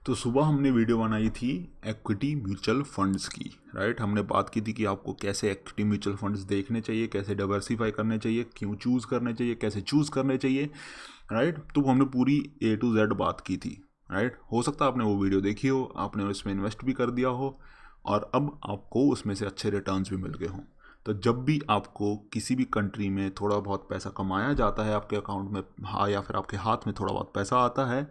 तो सुबह हमने वीडियो बनाई थी इक्विटी म्यूचुअल फंड्स की, राइट। हमने बात की थी कि आपको कैसे इक्विटी म्यूचुअल फंड्स देखने चाहिए, कैसे डाइवर्सिफाई करने चाहिए, क्यों चूज़ करने चाहिए, कैसे चूज़ करने चाहिए, राइट। तो हमने पूरी A to Z बात की थी, राइट। हो सकता है आपने वो वीडियो देखी हो, आपने उसमें इन्वेस्ट भी कर दिया हो और अब आपको उसमें से अच्छे रिटर्न्स भी मिल गए हों। तो जब भी आपको किसी भी कंट्री में थोड़ा बहुत पैसा कमाया जाता है आपके अकाउंट में, हाँ, या फिर आपके हाथ में थोड़ा बहुत पैसा आता है,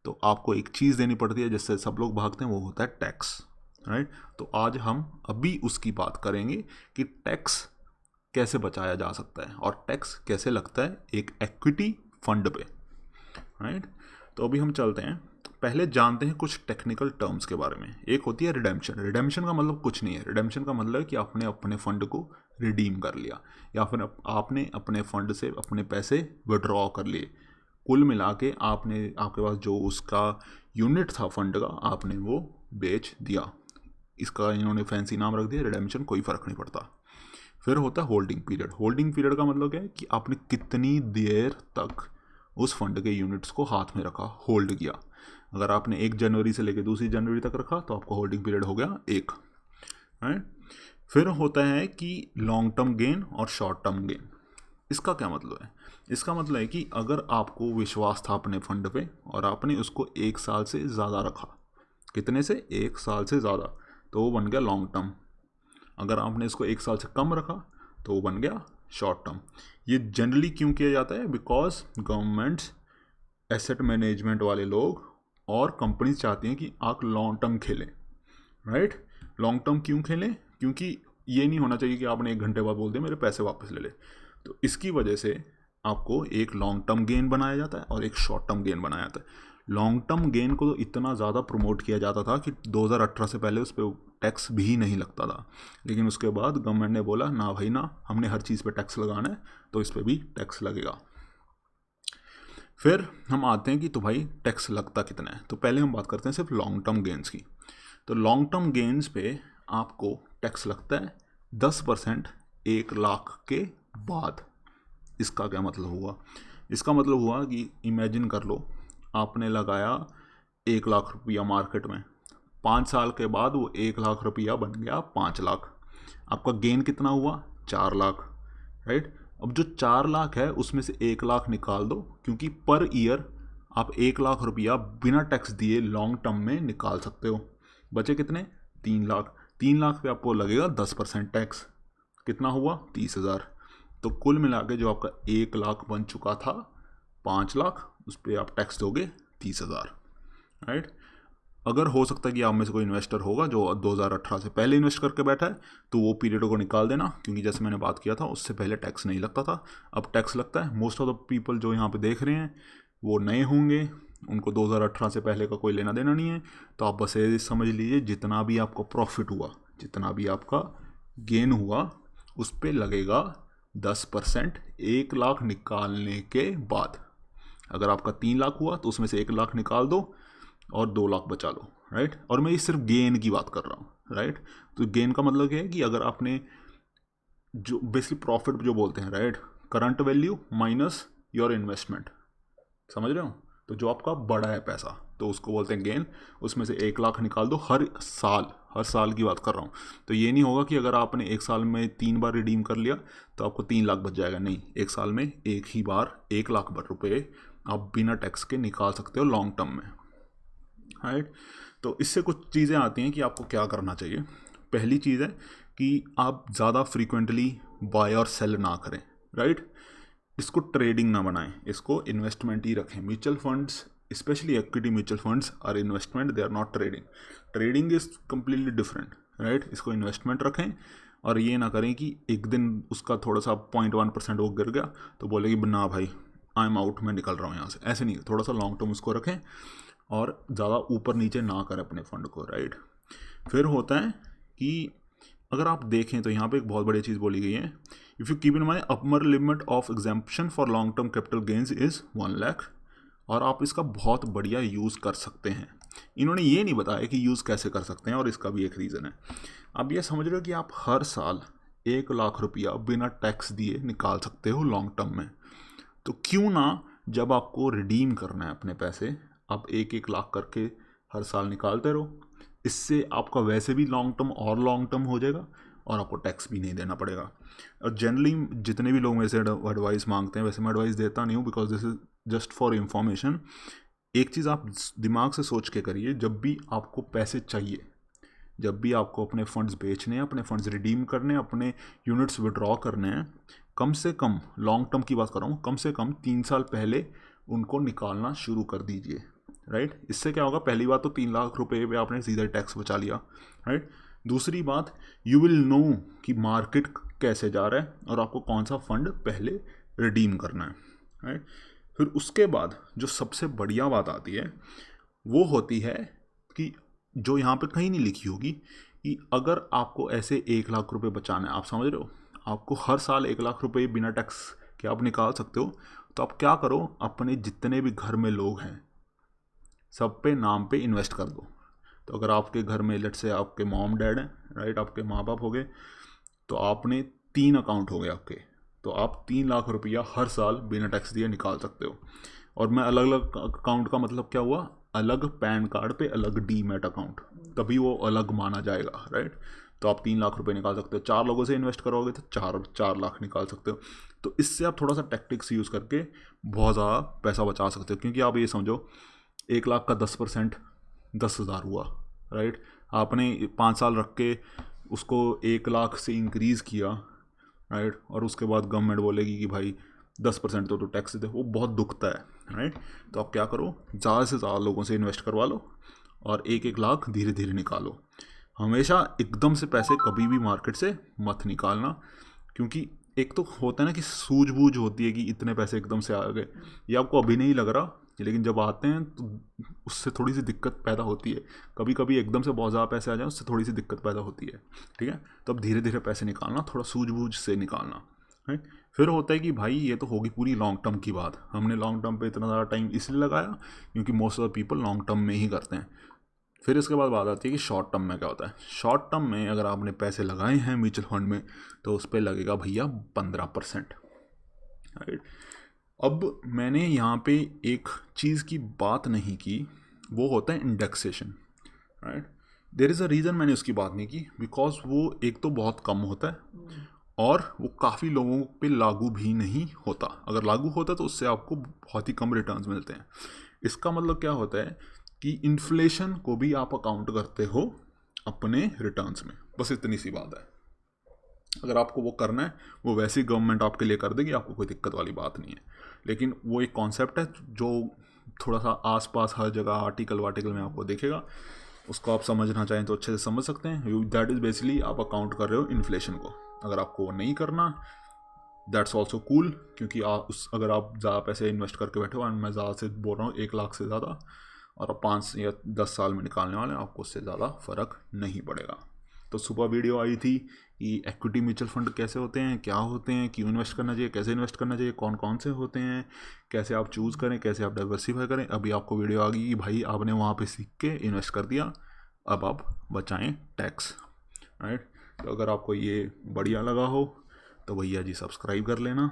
तो आपको एक चीज़ देनी पड़ती है जिससे सब लोग भागते हैं, वो होता है टैक्स, राइट। तो आज हम अभी उसकी बात करेंगे कि टैक्स कैसे बचाया जा सकता है और टैक्स कैसे लगता है एक इक्विटी फंड पे, राइट। तो अभी हम चलते हैं, पहले जानते हैं कुछ टेक्निकल टर्म्स के बारे में। एक होती है रिडेम्पशन। रिडेम्पशन का मतलब कुछ नहीं है। रिडेम्पशन का मतलब है कि आपने अपने फंड को रिडीम कर लिया या फिर आपने अपने फंड से अपने पैसे विड्रॉ कर लिए। कुल मिला के आपके पास जो उसका यूनिट था फंड का, आपने वो बेच दिया। इसका इन्होंने फैंसी नाम रख दिया रिडेम्पशन, कोई फ़र्क नहीं पड़ता। फिर होता है होल्डिंग पीरियड। होल्डिंग पीरियड का मतलब क्या है कि आपने कितनी देर तक उस फंड के यूनिट्स को हाथ में रखा, होल्ड किया। अगर आपने 1 जनवरी से लेकर 2 जनवरी तक रखा तो आपका होल्डिंग पीरियड हो गया 1, राइट। फिर होता है कि लॉन्ग टर्म गेन और शॉर्ट टर्म गेन। इसका क्या मतलब है? इसका मतलब है कि अगर आपको विश्वास था अपने फंड पे और आपने उसको 1 साल से ज़्यादा रखा, कितने से? 1 साल से ज़्यादा, तो वो बन गया लॉन्ग टर्म। अगर आपने इसको 1 साल से कम रखा तो वो बन गया शॉर्ट टर्म। ये जनरली क्यों किया जाता है? बिकॉज गवर्नमेंट्स, एसेट मैनेजमेंट वाले लोग और कंपनीज चाहती हैं कि आप लॉन्ग टर्म खेलें, राइट। लॉन्ग टर्म क्यों खेलें? क्योंकि ये नहीं होना चाहिए कि आपने 1 घंटे बाद बोल दिया मेरे पैसे वापस ले ले। तो इसकी वजह से आपको एक लॉन्ग टर्म गेन बनाया जाता है और एक शॉर्ट टर्म गेन बनाया जाता है। लॉन्ग टर्म गेन को तो इतना ज़्यादा प्रमोट किया जाता था कि 2018 से पहले उस पर टैक्स भी नहीं लगता था, लेकिन उसके बाद गवर्नमेंट ने बोला ना भाई ना, हमने हर चीज़ पे टैक्स लगाना है, तो इस पर भी टैक्स लगेगा। फिर हम आते हैं कि तो भाई टैक्स लगता कितना है। तो पहले हम बात करते हैं सिर्फ लॉन्ग टर्म गेन्स की। तो लॉन्ग टर्म गेन्स पे आपको टैक्स लगता है 10% 1 लाख के बाद। इसका क्या मतलब हुआ? इसका मतलब हुआ कि इमेजिन कर लो, आपने लगाया 1 लाख रुपया मार्केट में, 5 साल के बाद वो 1 लाख रुपया बन गया 5 लाख। आपका गेन कितना हुआ? 4 लाख, राइट। अब जो 4 लाख है उसमें से 1 लाख निकाल दो, क्योंकि पर ईयर आप 1 लाख रुपया बिना टैक्स दिए लॉन्ग टर्म में निकाल सकते हो। बचे कितने? 3 लाख। 3 लाख पे आपको लगेगा 10% टैक्स। कितना हुआ? 30,000। तो कुल मिला के जो आपका 1 लाख बन चुका था 5 लाख, उस पर आप टैक्स दोगे 30,000, राइट। अगर हो सकता है कि आप में से कोई इन्वेस्टर होगा जो 2018 से पहले इन्वेस्ट करके बैठा है, तो वो पीरियड को निकाल देना, क्योंकि जैसे मैंने बात किया था उससे पहले टैक्स नहीं लगता था, अब टैक्स लगता है। मोस्ट ऑफ द पीपल जो यहाँ पे देख रहे हैं वो नए होंगे, उनको 2018 से पहले का कोई लेना देना नहीं है। तो आप बस ये समझ लीजिए जितना भी आपका प्रॉफिट हुआ, जितना भी आपका गेन हुआ, उस पर लगेगा 10% 1 लाख निकालने के बाद। अगर आपका 3 लाख हुआ तो उसमें से 1 लाख निकाल दो और 2 लाख बचा लो, राइट। और मैं ये सिर्फ गेन की बात कर रहा हूँ, राइट। तो गेन का मतलब क्या है कि अगर आपने जो बेसिकली प्रॉफिट जो बोलते हैं, right, current value minus your investment, समझ रहे हो? तो जो आपका बड़ा है पैसा, तो उसको बोलते हैं गेन। उसमें से 1 लाख निकाल दो हर साल की बात कर रहा हूँ। तो ये नहीं होगा कि अगर आपने 1 साल में 3 बार रिडीम कर लिया तो आपको 3 लाख बच जाएगा। नहीं, 1 साल में एक ही बार 1 लाख रुपये आप बिना टैक्स के निकाल सकते हो लॉन्ग टर्म में, राइट। तो इससे कुछ चीज़ें आती हैं कि आपको क्या करना चाहिए। पहली चीज़ है कि आप ज़्यादा फ्रीक्वेंटली बाय और सेल ना करें, राइट। इसको ट्रेडिंग ना बनाएं, इसको इन्वेस्टमेंट ही रखें। Mutual funds, specially equity mutual funds, are investment, they are not trading. Trading is completely different, right. इसको इन्वेस्टमेंट रखें और ये ना करें कि एक दिन उसका थोड़ा सा 0.1% वो गिर गया तो बोले कि ना भाई आई एम आउट, मैं निकल रहा हूँ यहाँ से। ऐसे नहीं, थोड़ा सा लॉन्ग टर्म उसको रखें और ज़्यादा ऊपर नीचे ना करें अपने फंड को, राइट। फिर होता है कि अगर आप देखें तो यहाँ पे एक बहुत बड़ी चीज़ बोली गई है, if you keep in mind upper limit of exemption for long term capital gains is 1 lakh. और आप इसका बहुत बढ़िया यूज़ कर सकते हैं। इन्होंने ये नहीं बताया कि यूज़ कैसे कर सकते हैं, और इसका भी एक रीज़न है। अब ये समझ रहे हो कि आप हर साल 1 लाख रुपया बिना टैक्स दिए निकाल सकते हो लॉन्ग टर्म में। तो क्यों ना, जब आपको रिडीम करना है अपने पैसे, आप 1-1 लाख करके हर साल निकालते रहो। इससे आपका वैसे भी लॉन्ग टर्म हो जाएगा और आपको टैक्स भी नहीं देना पड़ेगा। और जनरली जितने भी लोग मेरे से एडवाइस मांगते हैं, वैसे मैं एडवाइस देता नहीं हूँ, because this is just for information. एक चीज़ आप दिमाग से सोच के करिए, जब भी आपको पैसे चाहिए, जब भी आपको अपने फंड्स बेचने हैं, अपने फंड्स रिडीम करने हैं, अपने यूनिट्स विड्रॉ करने हैं, कम से कम लॉन्ग टर्म की बात कर रहा हूँ, कम से कम 3 साल पहले उनको निकालना शुरू कर दीजिए, राइट। इससे क्या होगा, पहली बात तो 3 लाख रुपए पे आपने सीधा टैक्स बचा लिया, राइट। दूसरी बात, यू विल नो कि मार्केट कैसे जा रहा है और आपको कौन सा फंड पहले रिडीम करना है, राइट। फिर उसके बाद जो सबसे बढ़िया बात आती है वो होती है कि जो यहाँ पे कहीं नहीं लिखी होगी, कि अगर आपको ऐसे 1 लाख रुपए बचाना है, आप समझ रहे हो, आपको हर साल 1 लाख रुपए बिना टैक्स के आप निकाल सकते हो, तो आप क्या करो, अपने जितने भी घर में लोग हैं सब पे नाम पे इन्वेस्ट कर दो। तो अगर आपके घर में लेट से आपके मॉम डैड हैं, राइट, आपके माँ बाप हो गए, तो आपने 3 अकाउंट हो गए आपके, तो आप 3 लाख रुपया हर साल बिना टैक्स दिए निकाल सकते हो। और मैं अलग अलग अकाउंट का मतलब क्या हुआ, अलग पैन कार्ड पे अलग डीमैट अकाउंट, तभी वो अलग माना जाएगा, राइट। तो आप 3 लाख रुपए निकाल सकते हो, 4 लोगों से इन्वेस्ट करोगे तो 4 लाख निकाल सकते हो। तो इससे आप थोड़ा सा टैक्टिक्स यूज़ करके बहुत ज़्यादा पैसा बचा सकते हो, क्योंकि आप ये समझो 1 लाख का 10% 10,000 हुआ, राइट। आपने 5 साल रख के उसको 1 लाख से इंक्रीज़ किया, राइट, और उसके बाद गवर्नमेंट बोलेगी कि भाई 10% तो टैक्स दे, वो बहुत दुखता है, राइट। तो आप क्या करो, ज़्यादा से ज़्यादा लोगों से इन्वेस्ट करवा लो और 1-1 लाख धीरे धीरे निकालो। हमेशा एकदम से पैसे कभी भी मार्केट से मत निकालना, क्योंकि एक तो होता है ना कि सूझबूझ होती है कि इतने पैसे एकदम से आ गए, ये आपको अभी नहीं लग रहा, लेकिन जब आते हैं तो उससे थोड़ी सी दिक्कत पैदा होती है। कभी कभी एकदम से बहुत ज़्यादा पैसे आ जाए, उससे थोड़ी सी दिक्कत पैदा होती है, ठीक है। तो अब धीरे धीरे पैसे निकालना, थोड़ा सूझबूझ से निकालना है। फिर होता है कि भाई ये तो होगी पूरी लॉन्ग टर्म की बात, हमने लॉन्ग टर्म पे इतना ज़्यादा टाइम इसलिए लगाया क्योंकि most of the people long term में ही करते हैं। फिर इसके बाद बात आती है कि शॉर्ट टर्म में क्या होता है। शॉर्ट टर्म में अगर आपने पैसे लगाए हैं म्यूचुअल फंड में, तो उस पर लगेगा भैया 15%, राइट। अब मैंने यहाँ पे एक चीज़ की बात नहीं की, वो होता है indexation, right. There is a reason मैंने उसकी बात नहीं की, बिकॉज वो एक तो बहुत कम होता है और वो काफ़ी लोगों पे लागू भी नहीं होता। अगर लागू होता तो उससे आपको बहुत ही कम रिटर्न्स मिलते हैं। इसका मतलब क्या होता है कि इन्फ्लेशन को भी आप अकाउंट करते हो अपने रिटर्न्स में, बस इतनी सी बात है। अगर आपको वो करना है, वो वैसे ही गवर्नमेंट आपके लिए कर देगी, आपको कोई दिक्कत वाली बात नहीं है। लेकिन वो एक कॉन्सेप्ट है जो थोड़ा सा आसपास हर जगह आर्टिकल वार्टिकल में आपको दिखेगा, उसको आप समझना चाहें तो अच्छे से समझ सकते हैं। दैट इज़ बेसिकली आप अकाउंट कर रहे हो इन्फ्लेशन को। अगर आपको वो नहीं करना, दैट्स ऑल्सो कूल, क्योंकि अगर आप ज़्यादा पैसे इन्वेस्ट करके बैठे हो, मैं ज़्यादा से बोल रहा हूँ 1 लाख से ज़्यादा, और आप 5 या 10 साल में निकालने वाले हैं, आपको उससे ज़्यादा फ़र्क नहीं पड़ेगा। तो सुबह वीडियो आई थी कि इक्विटी म्यूचुअल फंड कैसे होते हैं, क्या होते हैं, क्यों इन्वेस्ट करना चाहिए, कैसे इन्वेस्ट करना चाहिए, कौन कौन से होते हैं, कैसे आप चूज़ करें, कैसे आप डाइवर्सिफाई करें। अभी आपको वीडियो आ गई कि भाई आपने वहाँ पे सीख के इन्वेस्ट कर दिया, अब आप बचाएं टैक्स, राइट। तो अगर आपको ये बढ़िया लगा हो तो भैया जी सब्सक्राइब कर लेना,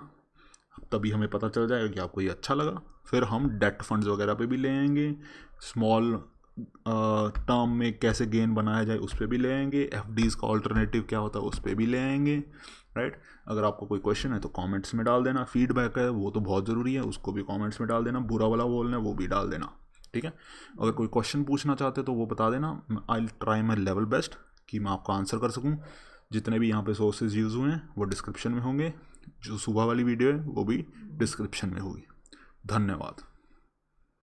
तभी हमें पता चल जाएगा कि आपको ये अच्छा लगा। फिर हम डेट फंड्स वगैरह पे भी ले आएंगे, स्मॉल टर्म में कैसे गेन बनाया जाए उस पर भी ले आएंगे, एफडीज़ का ऑल्टरनेटिव क्या होता है उस पर भी ले आएंगे, राइट। अगर आपको कोई क्वेश्चन है तो कमेंट्स में डाल देना, फीडबैक है वो तो बहुत ज़रूरी है, उसको भी कमेंट्स में डाल देना, बुरा वाला बोलना है वो भी डाल देना, ठीक है। अगर कोई क्वेश्चन पूछना चाहते तो वो बता देना, I will try my level best कि मैं आपका आंसर कर सकूँ। जितने भी यहाँ पे सोर्सेज यूज़ हुए हैं वो डिस्क्रिप्शन में होंगे, जो सुबह वाली वीडियो है वो भी डिस्क्रिप्शन में होगी। धन्यवाद।